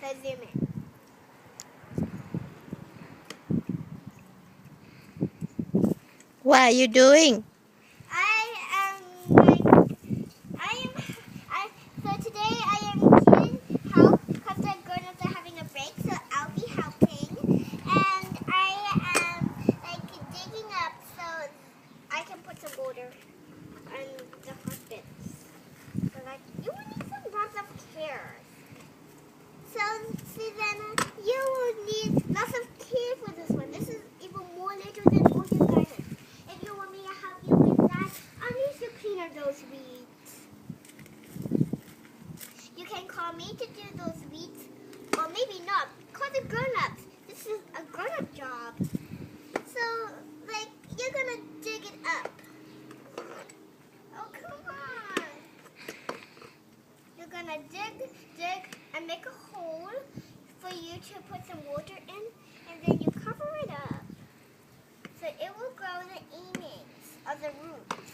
Let's zoom in. What are you doing? So today I am needing help because the grown-ups are having a break, so I'll be helping. And I am digging up so I can put some water on the carpets. So you will need some lots of care. So Susanna, you will need lots of care for this one. This is even more little than all your gardens. If you want me to help you with that, I'll need to clean up those weeds. You can call me to do those weeds, or maybe not. Call the grown-ups. This is a grown-up job. So, you're gonna dig it up. Oh, come on. You're gonna dig, and make a hole for you to put some water in, and then you cover it up. So it will grow the innings of the roots.